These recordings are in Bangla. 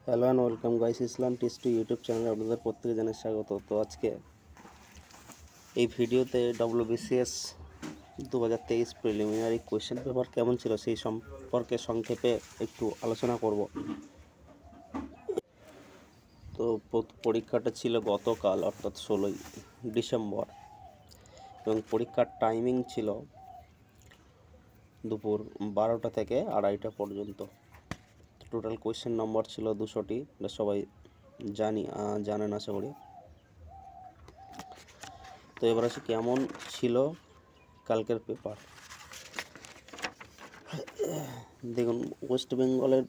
Hello and welcome guys, Islam টিস্টু ইউটিউব চ্যানেলে আপনাদের প্রত্যেকে জানাই স্বাগত। তো আজকে এই ভিডিওতে WBCS 2023 প্রিলিমিনারি কোয়েশ্চেন পেপার কেমন ছিল সেই সম্পর্কে সংক্ষেপে একটু আলোচনা করব। তো পরীক্ষাটা ছিল গতকাল অর্থাৎ 16ই ডিসেম্বর এবং পরীক্ষার টাইমিং ছিল দুপুর 12টা থেকে 2:30 পর্যন্ত। টোটাল কোয়েশ্চেন নম্বর ছিল 200টি, এটা সবাই জানেন আশা করি। তো এবার আসি কেমন ছিল কালকের পেপার। দেখুন, ওয়েস্ট বেঙ্গলের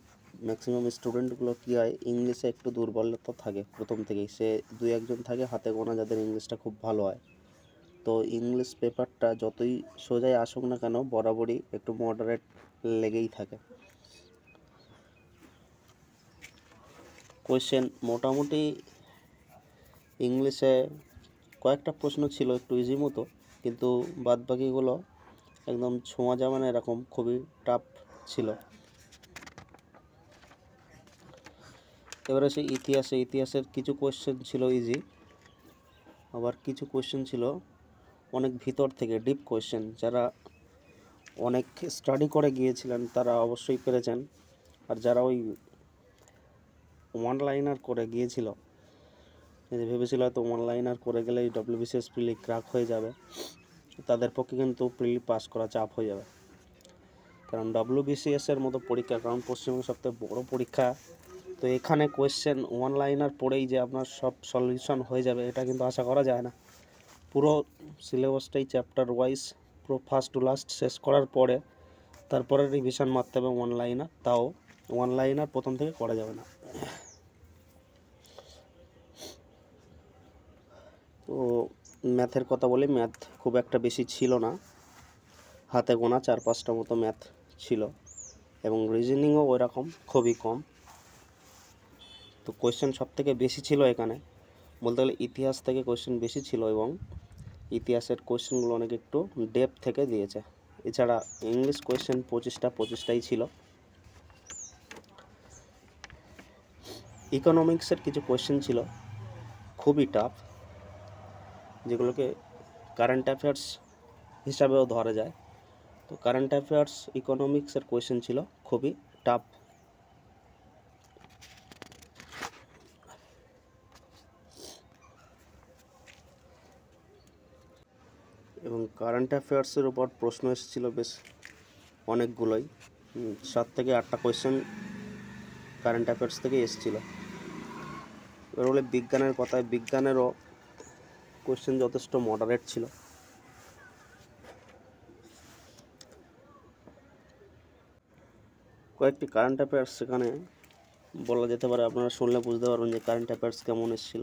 ম্যাক্সিমাম স্টুডেন্টগুলো কী হয়, ইংলিশে একটু দুর্বলতা থাকে প্রথম থেকেই। সে দুই একজন থাকে হাতে গোনা যাদের ইংলিশটা খুব ভালো হয়। তো ইংলিশ পেপারটা যতই সোজাই আসুক না কেন বরাবরই একটু মডারেট লেগেই থাকে। কোয়েশ্চেন মোটামুটি ইংলিশে কয়েকটা প্রশ্ন ছিল একটু ইজি মতো, কিন্তু বাদবাকিগুলো একদম ছোঁয়া যাবে না এরকম খুবই টাফ ছিল। এবারে সেই ইতিহাসের কিছু কোয়েশ্চেন ছিল ইজি, আবার কিছু কোয়েশ্চেন ছিল অনেক ভিতর থেকে ডিপ কোয়েশ্চেন। যারা অনেক স্টাডি করে গিয়েছিলেন তারা অবশ্যই পেরেছেন, আর যারা ওই ওয়ান লাইনার করে গিয়েছিল, ভেবেছিল হয়তো ওয়ান লাইনার করে গেলেই WBCS প্রিলি ক্র্যাক হয়ে যাবে, তাদের পক্ষে কিন্তু প্রিলি পাস করা চাপ হয়ে যাবে। কারণ WBCS এর মতো পরীক্ষা, কারণ পশ্চিমবঙ্গের সবথেকে বড় পরীক্ষা, তো এখানে কোয়েশ্চেন ওয়ান লাইনার পড়েই যে আপনার সব সলিউশন হয়ে যাবে এটা কিন্তু আশা করা যায় না। পুরো সিলেবাসটাই চ্যাপ্টার ওয়াইজ পুরো ফার্স্ট টু লাস্ট শেষ করার পরে তারপরে রিভিশন মারতে হবে ওয়ান লাইনার, তাও ওয়ান লাইনার প্রথম থেকে করা যাবে না। তো ম্যাথের কথা বলি, ম্যাথ খুব একটা বেশি ছিল না, হাতে গোনা 4-5টা মতো ম্যাথ ছিল, এবং রিজনিংও ওইরকম খুবই কম। তো কোয়েশ্চেন সব থেকে বেশি ছিল এখানে বলতে গেলে ইতিহাস থেকে কোয়েশ্চেন বেশি ছিল, এবং ইতিহাসের কোয়েশ্চেনগুলো অনেক একটু ডেপথ থেকে দিয়েছে। এছাড়া ইংলিশ কোয়েশ্চেন 25টাই ছিল। ইকোনমিক্সের কিছু কোয়েশ্চেন ছিল খুবই টাফ, যেগুলোকে কারেন্ট অ্যাফেয়ার্স হিসাবেও ধরা যায়। তো কারেন্ট অ্যাফেয়ার্স ইকোনমিক্সের কোয়েশ্চেন ছিল খুবই টাফ। এবং কারেন্ট অ্যাফেয়ার্সের উপর প্রশ্ন এসেছিল বেশ অনেকগুলোই, 7 থেকে 8টা কোয়েশ্চেন কারেন্ট অ্যাফেয়ার্স থেকে এসেছিল। এবার বলে বিজ্ঞানের কথায়, বিজ্ঞানেরও কোয়েশ্চেন যথেষ্ট মডারেট ছিল। কয়েকটি কারেন্ট অ্যাফেয়ার্স সেখানে বলা যেতে পারে, আপনারা শুনলে বুঝতে পারবেন যে কারেন্ট অ্যাফেয়ার্স কেমন এসেছিল।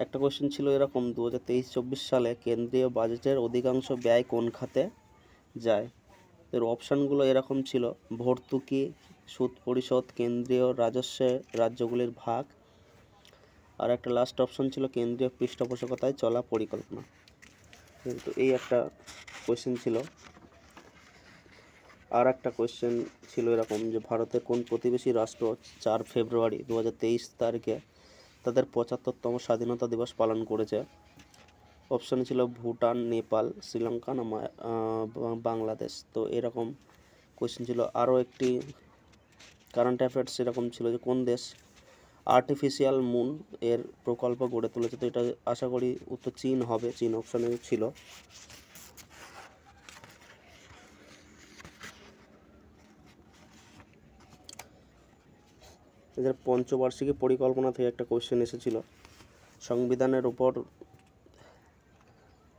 একটা কোয়েশ্চেন ছিল এরকম, 2023-24 সালে কেন্দ্রীয় বাজেটের অধিকাংশ ব্যয় কোন খাতে যায়। এর অপশানগুলো এরকম ছিল: ভর্তুকি, সুদ পরিশোধ, কেন্দ্রীয় রাজস্বে রাজ্যগুলির ভাগ, আর একটা লাস্ট অপশন ছিল কেন্দ্রীয় পৃষ্ঠপোষকতায় চলা পরিকল্পনা। কিন্তু এই একটা কোয়েশ্চেন ছিল। আর একটা কোয়েশ্চেন ছিল এরকম যে ভারতের কোন প্রতিবেশী রাষ্ট্র 4 ফেব্রুয়ারি 2023 তারিখে তাদের 75তম স্বাধীনতা দিবস পালন করেছে। অপশান ছিল ভুটান, নেপাল, শ্রীলঙ্কা না বাংলাদেশ। তো এরকম কোয়েশ্চেন ছিল। আরও একটি কারেন্ট অ্যাফেয়ার্স এরকম ছিল যে কোন দেশ আর্টিফিশিয়াল মুন এর প্রকল্প গড়ে তুলেছে। তো এটা আশা করি উত্তর চীন হবে, চীন অপশানে ছিল। এদের পঞ্চবার্ষিকী পরিকল্পনা থেকে একটা কোয়েশ্চেন এসেছিল। সংবিধানের উপর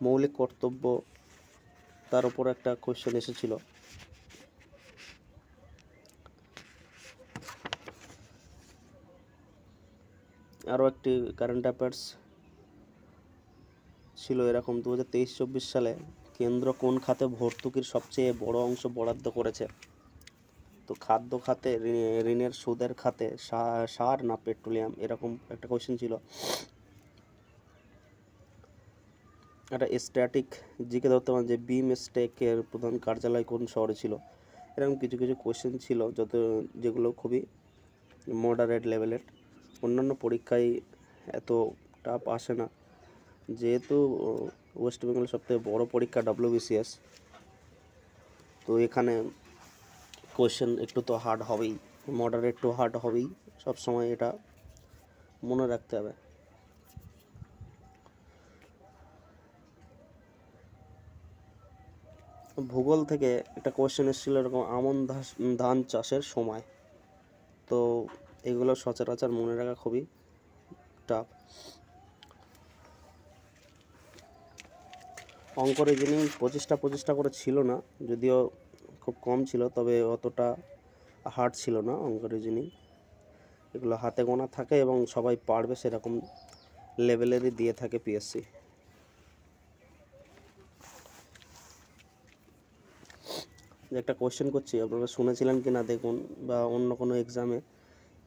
মৌলিক কর্তব্য, তার উপর একটা কোয়েশ্চেন এসেছিল। আরও একটি কারেন্ট অ্যাফেয়ার্স ছিল এরকম, 2023-24 সালে কেন্দ্র কোন খাতে ভর্তুকির সবচেয়ে বড় অংশ বরাদ্দ করেছে। তো খাদ্য খাতে, ঋণের সুদের খাতে, সার না পেট্রোলিয়াম, এরকম একটা কোয়েশ্চেন ছিল। একটা স্ট্যাটিক জিকে ধরতে পারেন যে বিমস্টেকের প্রধান কার্যালয় কোন শহরে ছিল। এরকম কিছু কিছু কোয়েশ্চেন ছিল যেগুলো খুবই মডারেট লেভেলের। অন্যান্য পরীক্ষায় এত টাফ আসে না, যেহেতু ওয়েস্ট বেঙ্গলের সবথেকে বড় পরীক্ষা WBCS, তো এখানে কোয়েশ্চেন একটু তো হার্ড হবেই, মডারেট টু হার্ড হবেই, সব সময় এটা মনে রাখতে হবে। ভূগোল থেকে একটা কোয়েশ্চেন এসেছিলো এরকম, আমন ধান চাষের সময়। তো এগুলো সচরাচর মনে রাখা খুবই টাফ। অঙ্ক রিজনিং 25টা করে ছিল না, যদিও খুব কম ছিল, তবে অতটা হার্ড ছিল না অঙ্ক রিজনিং। এগুলো হাতে গোনা থাকে এবং সবাই পারবে সেরকম লেভেলেরই দিয়ে থাকে পিএসসি। একটা কোয়েশ্চেন করছি, আপনারা শুনেছিলেন কি না দেখুন, বা অন্য কোনো এক্সামে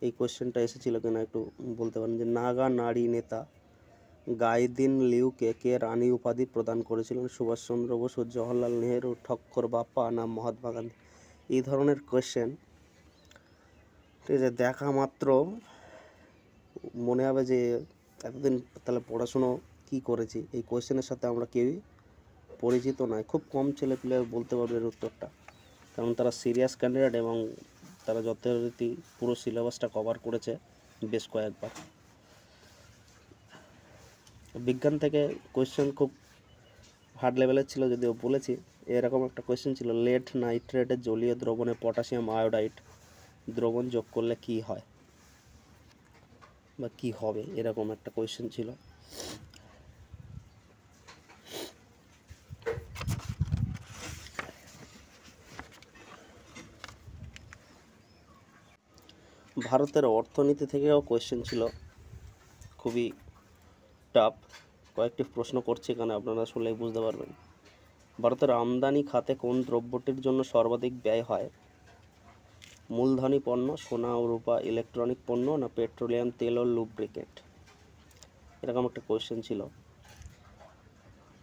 এই কোয়েশ্চেনটা এসেছিল কিনা একটু বলতে পারেন। যে নাগা নারী নেতা গাইদিন লিউকে কে রানী উপাধি প্রদান করেছিলেন? সুভাষচন্দ্র বসু, জওহরলাল নেহেরু, ঠক্কর বাপ্পা না মহাত্মা গান্ধী? এই ধরনের কোয়েশ্চেন, ঠিক আছে, দেখা মাত্র মনে হবে যে এতদিন তাহলে পড়াশুনো কি করেছি। এই কোয়েশ্চেনের সাথে আমরা কেউই পরিচিত নয়, খুব কম ছেলেপিলে বলতে পারবে এর উত্তরটা, কারণ তারা সিরিয়াস ক্যান্ডিডেট এবং তারা যথারীতি পুরো সিলেবাসটা কভার করেছে বেশ কয়েকবার। বিজ্ঞান থেকে কোয়েশ্চেন খুব হার্ড লেভেলের ছিল, যদিও বলেছি। এরকম একটা কোয়েশ্চেন ছিল, লেড নাইট্রেটের জলীয় দ্রবণে পটাশিয়াম আয়োডাইড দ্রবণ যোগ করলে কি হয় বা কি হবে, এরকম একটা কোয়েশ্চেন ছিল। ভারতের অর্থনীতি থেকেও কোয়েশ্চেন ছিল, খুবই টাফ। কয়েকটি প্রশ্ন করছি এখানে, আপনারা শুনলেই বুঝতে পারবেন। ভারতের আমদানি খাতে কোন দ্রব্যটির জন্য সর্বাধিক ব্যয় হয়? মূলধনী পণ্য, সোনা ও রূপা, ইলেকট্রনিক পণ্য না পেট্রোলিয়াম তেল ও লুব্রিকেন্ট? এরকম একটা কোয়েশ্চেন ছিল।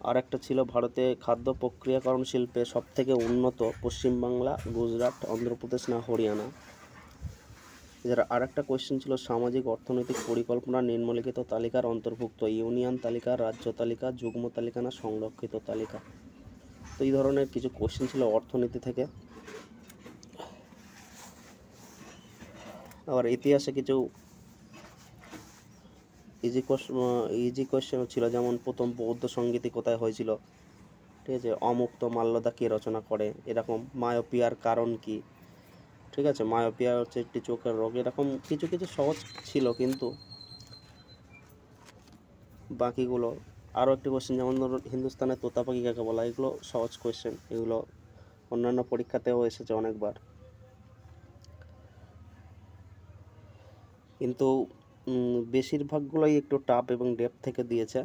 আর একটা ছিল, ভারতে খাদ্য প্রক্রিয়াকরণ শিল্পে সবথেকে উন্নত পশ্চিমবাংলা, গুজরাট, অন্ধ্রপ্রদেশ না হরিয়ানা? এছাড়া আর একটা কোয়েশ্চেন ছিল, সামাজিক অর্থনৈতিক পরিকল্পনা নিম্নলিখিত তালিকার অন্তর্ভুক্ত? ইউনিয়ন তালিকা, রাজ্য তালিকা, যুগ্ম তালিকা না সংরক্ষিত তালিকা? তো এই ধরনের কিছু কোয়েশ্চেন ছিল অর্থনীতি থেকে। আবার ইতিহাসে কিছু ইজি কোয়েশ্চেনও ছিল, যেমন প্রথম বৌদ্ধ সঙ্গীতি কোথায় হয়েছিল, ঠিক আছে, অমুক্ত মাল্যদা কে রচনা করে, এরকম মায়োপিয়ার কারণ কি, ঠিক আছে, মায়োপিয়া হচ্ছে একটি চোখের রোগ, এরকম কিছু কিছু সহজ ছিল। কিন্তু বাকিগুলো, আরও একটি কোয়েশ্চেন যেমন ধরুন, হিন্দুস্তানের তোতা পাখি কাকে বলা, এগুলো সহজ কোয়েশ্চেন, এগুলো অন্যান্য পরীক্ষাতেও এসেছে অনেকবার। কিন্তু বেশিরভাগগুলোই একটু টাফ এবং ডেপথ থেকে দিয়েছে,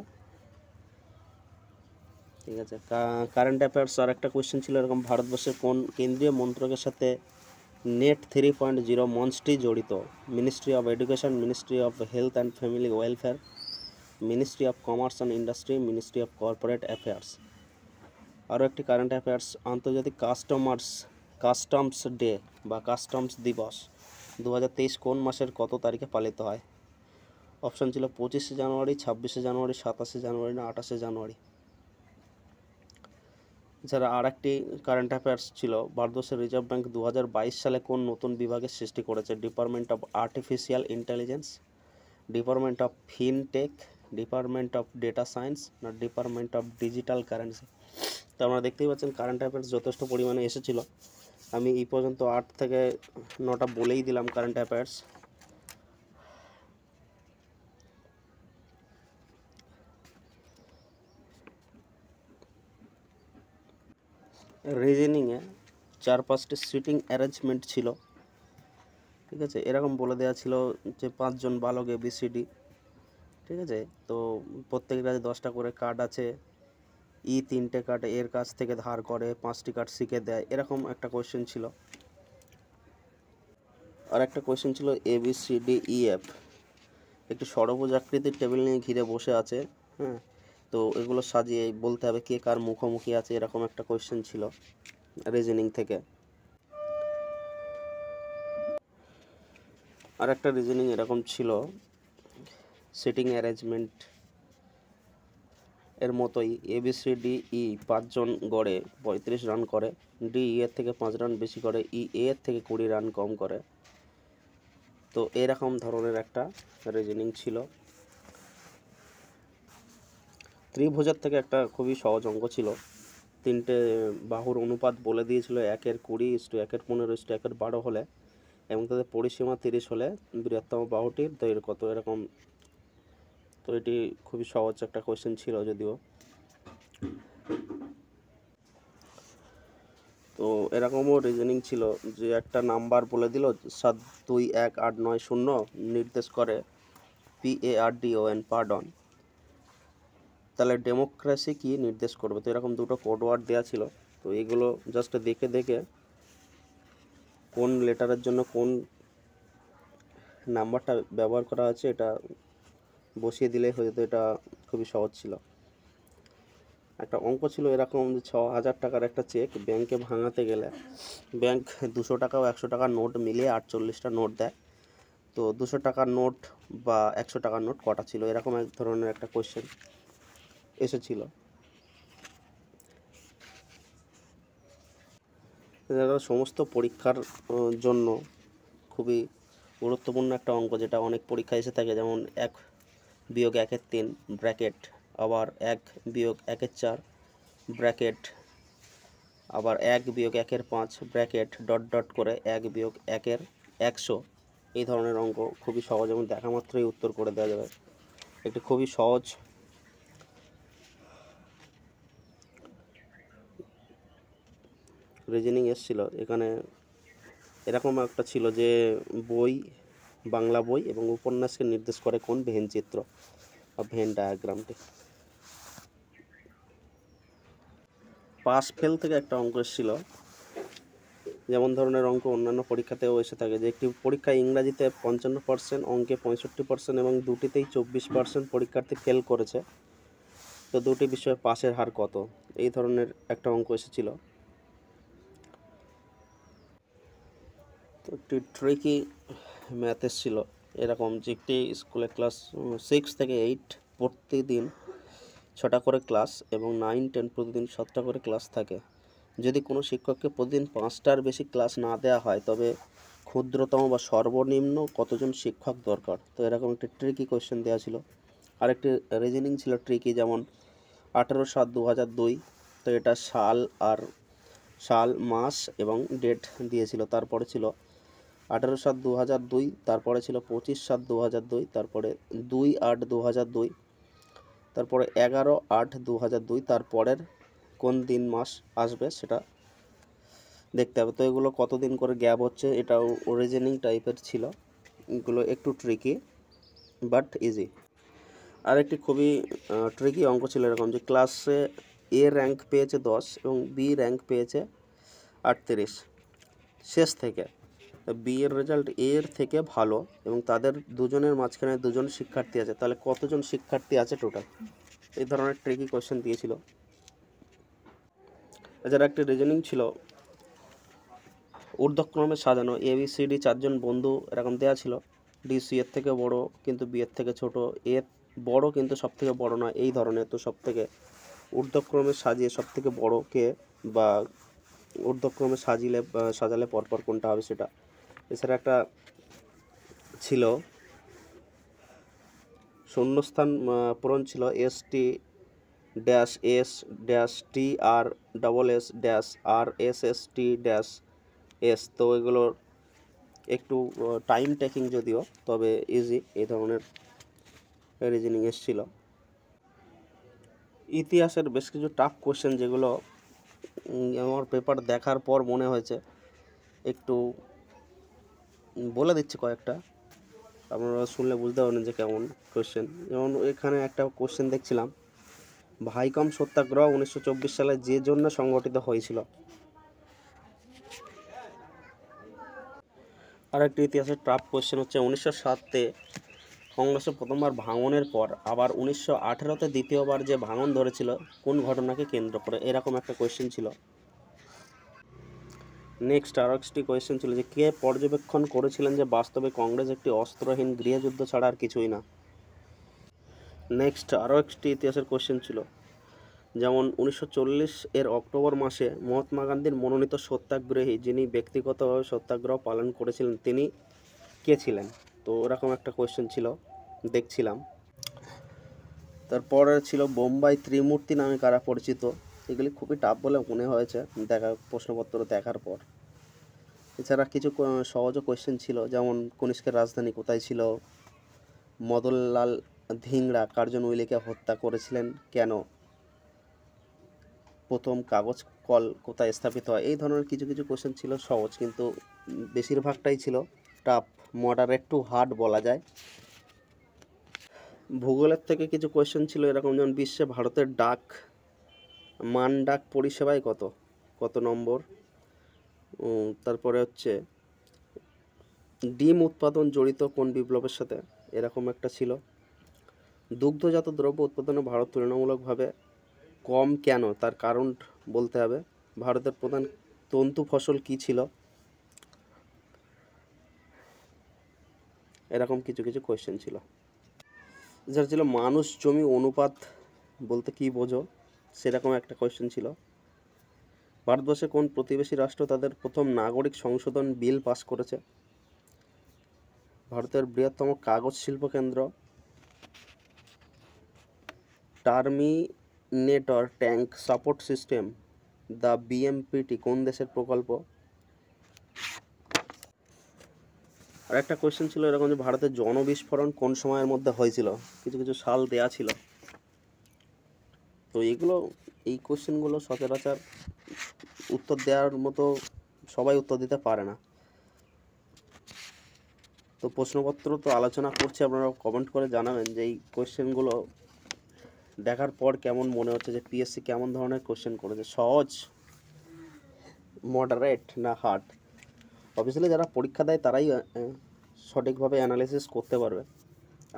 ঠিক আছে। কারেন্ট অ্যাফেয়ার্স আর একটা কোয়েশ্চেন ছিল এরকম, ভারতবর্ষের কোন কেন্দ্রীয় মন্ত্রকের সাথে নেট 3.0 মঞ্চটি জড়িত? Ministry of education, ministry of health and family welfare, ministry of commerce and industry, ministry of corporate affairs? আরও একটি কারেন্ট অ্যাফেয়ার্স, আন্তর্জাতিক কাস্টমস ডে বা কাস্টমস দিবস 2023 কোন মাসের কত তারিখে পালিত হয়? অপশান ছিল 25শে জানুয়ারি, 26শে জানুয়ারি, 27শে জানুয়ারি না 28শে জানুয়ারি? এছাড়া আর একটি কারেন্ট অ্যাফেয়ার্স ছিল, ভারতবর্ষের রিজার্ভ ব্যাঙ্ক 2022 সালে কোন নতুন বিভাগের সৃষ্টি করেছে? Department of artificial intelligence, department of fintech, department of data science না ডিপার্টমেন্ট অফ ডিজিটাল কারেন্সি? তো আমরা দেখতেই পাচ্ছেন কারেন্ট অ্যাফেয়ার্স যথেষ্ট পরিমাণে এসেছিল। আমি এই পর্যন্ত 8 থেকে 9টা বলেই দিলাম কারেন্ট অ্যাফেয়ার্স। রিজনিংয়ে 4-5টি সিটিং অ্যারেঞ্জমেন্ট ছিল, ঠিক আছে, এরকম বলে দেওয়া ছিল যে 5 জন বালক ABCD, ঠিক আছে, তো প্রত্যেকের কাছে 10টা করে কার্ড আছে, 3টে কার্ড এর কাছ থেকে ধার করে, 5টি কার্ড শিখে দেয়, এরকম একটা কোয়েশ্চেন ছিল। আর একটা কোয়েশ্চেন ছিল ABCDEF একটি ষড়ভুজ আকৃতির টেবিল নিয়ে ঘিরে বসে আছে, হ্যাঁ, তো এগুলো সাজিয়ে বলতে হবে কে কার মুখোমুখি আছে, এরকম একটা কোয়েশ্চেন ছিল রিজনিং থেকে। আর একটা রিজনিং এরকম ছিল, সিটিং অ্যারেঞ্জমেন্ট এর মতোই ABCDE 5 জন গড়ে 35 রান করে, DE এর থেকে 5 রান বেশি করে, EA এর থেকে 20 রান কম করে। তো এরকম ধরনের একটা রিজনিং ছিল। ত্রিভুজের থেকে একটা খুবই সহজ অঙ্ক ছিল, তিনটে বাহুর অনুপাত বলে দিয়েছিল 1/20, 1/15, 1/12 হলে এবং তাদের পরিসীমা 30 হলে বৃহত্তম বাহুটির দৈর্ঘ্য কত, এরকম। তো এটি খুবই সহজ একটা কোয়েশ্চেন ছিল যদিও। তো এরকমও রিজনিং ছিল যে একটা নাম্বার বলে দিল 72189 নির্দেশ করে PARDON, পার্ডন, তাহলে ডেমোক্রেসি কি নির্দেশ করবে। তো এরকম দুটো কোড ওয়ার্ড দেওয়া ছিল। তো এগুলো জাস্ট দেখে দেখে কোন লেটারের জন্য কোন নাম্বারটা ব্যবহার করা আছে এটা বসিয়ে দিলেই হয়ে যেত। এটা খুবই সহজ ছিল। একটা অঙ্ক ছিল এরকম, 6000 টাকার একটা চেক ব্যাংকে ভাঙাতে গেলে ব্যাংক 200 টাকা ও 100 টাকার নোট মিলিয়ে 48টা নোট দেয়। তো 200 টাকার নোট বা 100 টাকার নোট কটা ছিল, এরকম এক ধরনের একটা কোয়েশ্চেন এসেছিল। সমস্ত পরীক্ষার জন্য খুবই গুরুত্বপূর্ণ একটা অঙ্ক, যেটা অনেক পরীক্ষায় এসে থাকে, যেমন 1 বিয়োগ 1/3 ব্র্যাকেট, আবার 1 বিয়োগ 1/4 ব্র্যাকেট, আবার 1 বিয়োগ 1/5 ব্র্যাকেট ডট ডট করে 1 বিয়োগ 1/100। এই ধরনের অঙ্ক খুবই সহজ এবং দেখা মাত্রই উত্তর করে দেওয়া যাবে। একটি খুবই সহজ রিজনিং এসেছিল। এখানে এরকম একটা ছিল যে বই, বাংলা বই এবং উপন্যাসকে নির্দেশ করে কোন ভেন চিত্র বা ভেন ডায়াগ্রামটি। পাস ফেল থেকে একটা অঙ্ক এসেছিল, যেমন ধরনের অঙ্ক অন্যান্য পরীক্ষাতেও এসে থাকে, যে একটি পরীক্ষায় ইংরাজিতে 55%, অঙ্কে 65% এবং দুটিতেই 24% পরীক্ষার্থী ফেল করেছে, তো দুটি বিষয়ে পাসের হার কত, এই ধরনের একটা অঙ্ক এসেছিল। তো একটি ট্রিকি ম্যাথ এসেছিল এরকম, যে একটি স্কুলে ক্লাস 6 থেকে 8 প্রতিদিন 6টা করে ক্লাস এবং 9, 10 প্রতিদিন 7টা করে ক্লাস থাকে। যদি কোনো শিক্ষককে প্রতিদিন 5টার বেশি ক্লাস না দেওয়া হয় তবে ক্ষুদ্রতম বা সর্বনিম্ন কতজন শিক্ষক দরকার। তো এরকম একটি ট্রিকি কোয়েশ্চেন দেওয়া ছিল। আরেকটি রিজনিং ছিল ট্রিকি, যেমন 18/7/2002, তো এটা সাল, মাস এবং ডেট দিয়েছিল। তারপরে ছিল 18/7/2002, তারপরে ছিল 25/7/2002, তারপরে 2/8/2002, তারপরে 11/8/2002, তারপরের কোন দিন মাস আসবে সেটা দেখতে হবে। তো এগুলো কতদিন করে গ্যাপ হচ্ছে, এটাও রিজনিং টাইপের ছিল। এগুলো একটু ট্রিকি বাট ইজি। আর একটি খুবই ট্রিকি অঙ্ক ছিল এরকম, যে ক্লাসে A র্যাঙ্ক পেয়েছে 10 এবং B র্যাঙ্ক পেয়েছে 38 শেষ থেকে। বি এর রেজাল্ট A এর থেকে ভালো এবং তাদের দুজনের মাঝখানে দুজন শিক্ষার্থী আছে, তাহলে কতজন শিক্ষার্থী আছে টোটাল। এই ধরনের ট্রিকি কোয়েশ্চেন দিয়েছিল। এছাড়া একটি রিজনিং ছিল ঊর্ধ্বক্রমে সাজানো ABCD 4 জন বন্ধু এরকম দেওয়া ছিল, DC এর থেকে বড় কিন্তু B এর থেকে ছোট, A বড় কিন্তু সব থেকে বড় নয়, এই ধরনের। তো সব থেকে ঊর্ধ্বক্রমে সাজিয়ে সব থেকে বড় কে বা ঊর্ধ্বক্রমে সাজালে পরপর কোনটা হবে সেটা। এছাড়া একটা ছিল শূন্যস্থান পূরণ ছিল ST-S-TR-SS-RSST-S। তো এগুলোর একটু টাইম টেকিং যদিও, তবে ইজি। এই ধরনের রিজনিং এসেছিল। ইতিহাসের বেশ কিছু টাফ কোশ্চেন, যেগুলো আমার পেপার দেখার পর মনে হয়েছে, একটু বলে দিচ্ছি কয়েকটা, আপনারা শুনলে বুঝতে পারবেন যে কেমন কোশ্চেন। যেমন এখানে একটা কোশ্চেন দেখছিলাম, ভাইকম সত্যাগ্রহ 1924 সালে যে জন্য সংগঠিত হয়েছিল। আর একটি ইতিহাসের টাফ কোশ্চেন হচ্ছে 1907-তে কংগ্রেসে প্রথমবার ভাঙনের পর আবার 1918-তে দ্বিতীয়বার যে ভাঙন ধরেছিল কোন ঘটনাকে কেন্দ্র করে, এরকম একটা কোশ্চেন ছিল। নেক্সট আরও একটি কোয়েশ্চেন ছিল যে কে পর্যবেক্ষণ করেছিলেন যে বাস্তবে কংগ্রেস একটি অস্ত্রহীন গৃহযুদ্ধ ছাড়া আর কিছুই না। নেক্সট আরও একটি ইতিহাসের কোয়েশ্চেন ছিল, যেমন 1940 এর অক্টোবর মাসে মহাত্মা গান্ধীর মনোনীত সত্যাগ্রহী যিনি ব্যক্তিগতভাবে সত্যাগ্রহ পালন করেছিলেন তিনি কে ছিলেন। তো এরকম একটা কোয়েশ্চেন ছিল, দেখছিলাম। তারপরে ছিল বোম্বাই ত্রিমূর্তি নামে কারা পরিচিত। এগুলি খুবই টাফ বলে মনে হয়েছে প্রশ্নপত্র দেখার পর। এছাড়া কিছু সহজ কোয়েশ্চেন ছিল, যেমন কনিষ্কের রাজধানী কোথায় ছিল, মদনলাল ধিংড়া কার্জন উইলিকে হত্যা করেছিলেন কেন, প্রথম কাগজ কল কোথায় স্থাপিত হয়। এই ধরনের কিছু কিছু কোয়েশ্চেন ছিল সহজ, কিন্তু বেশিরভাগটাই ছিল টাফ, মডারেট টু হার্ড বলা যায়। ভূগোলের থেকে কিছু কোয়েশ্চেন ছিল এরকম, যেমন বিশ্বে ভারতের ডাক মান ডাক পরিষেবায় কত নম্বর। তারপরে হচ্ছে ডিম উৎপাদন জড়িত কোন বিপ্লবের সাথে, এরকম একটা ছিল। দুগ্ধজাত দ্রব্য উৎপাদনে ভারত তুলনামূলকভাবে কম কেন, তার কারণ বলতে হবে। ভারতের প্রধান তন্তু ফসল কী ছিল, এরকম কিছু কিছু কোয়েশ্চেন ছিল। যার ছিল মানুষ জমি অনুপাত বলতে কী বোঝো, সেরকম একটা কোয়েশ্চেন ছিল। ভারতবর্ষে কোন প্রতিবেশী রাষ্ট্র তাদের প্রথম নাগরিক সংশোধন বিল পাস করেছে। ভারতের বৃহত্তম কাগজ শিল্প কেন্দ্র terminator tank support system the BMPT কোন দেশের প্রকল্প। আর একটা কোয়েশ্চেন ছিল এরকম, যে ভারতের জনবিস্ফোরণ কোন সময়ের মধ্যে হয়েছিল, কিছু কিছু সাল দেয়া ছিল। তো এই কোয়েশ্চেনগুলো সচরাচর উত্তর দেওয়ার মতো সবাই উত্তর দিতে পারে না। তো প্রশ্নপত্র তো আলোচনা করছি, আপনারা কমেন্ট করে জানাবেন যে এই কোয়েশ্চেনগুলো দেখার পর কেমন মনে হচ্ছে, যে পিএসসি কেমন ধরনের কোয়েশ্চেন করেছে, সহজ, মডারেট না হার্ড। অবভিয়াসলি যারা পরীক্ষা দেয় তারাই সঠিকভাবে অ্যানালিসিস করতে পারবে।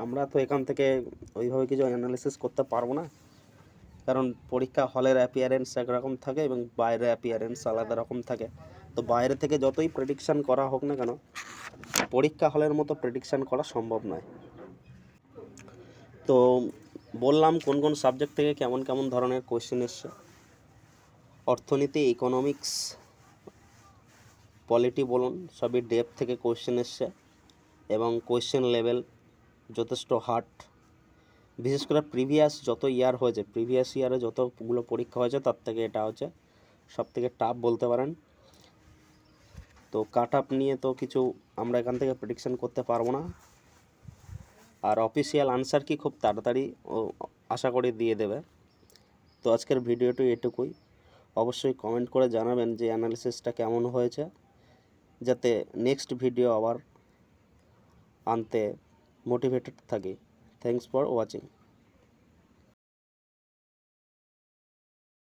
আমরা তো এখান থেকে ওইভাবে কিছু অ্যানালিসিস করতে পারবো না, কারণ পরীক্ষা হলের অ্যাপিয়ারেন্স একরকম থাকে এবং বাইরের অ্যাপিয়ারেন্স আলাদা রকম থাকে। তো বাইরে থেকে যতই প্রেডিকশান করা হোক না কেন, পরীক্ষা হলের মতো প্রেডিকশান করা সম্ভব নয়। তো বললাম কোন কোন সাবজেক্ট থেকে কেমন কেমন ধরনের কোয়েশ্চেন এসছে। অর্থনীতি, ইকোনমিক্স, পলিটি বলুন, সবই ডেপ থেকে কোয়েশ্চেন এসছে এবং কোয়েশ্চেন লেভেল যথেষ্ট হার্ড। বিশেষ করে প্রিভিয়াস যত ইয়ার হয়েছে, প্রিভিয়াস ইয়ারে যতগুলো পরীক্ষা হয়েছে তার থেকে এটা হচ্ছে সব থেকে টাফ বলতে পারেন। তো কাট আপ নিয়ে তো কিছু আমরা এখান থেকে প্রেডিকশান করতে পারবো না, আর অফিসিয়াল আনসার কি খুব তাড়াতাড়ি আশা করি দিয়ে দেবে। তো আজকের ভিডিওটি এটুকুই। অবশ্যই কমেন্ট করে জানাবেন যে অ্যানালিসিসটা কেমন হয়েছে, যাতে নেক্সট ভিডিও আবার আনতে মোটিভেটেড থাকি। Thanks for watching.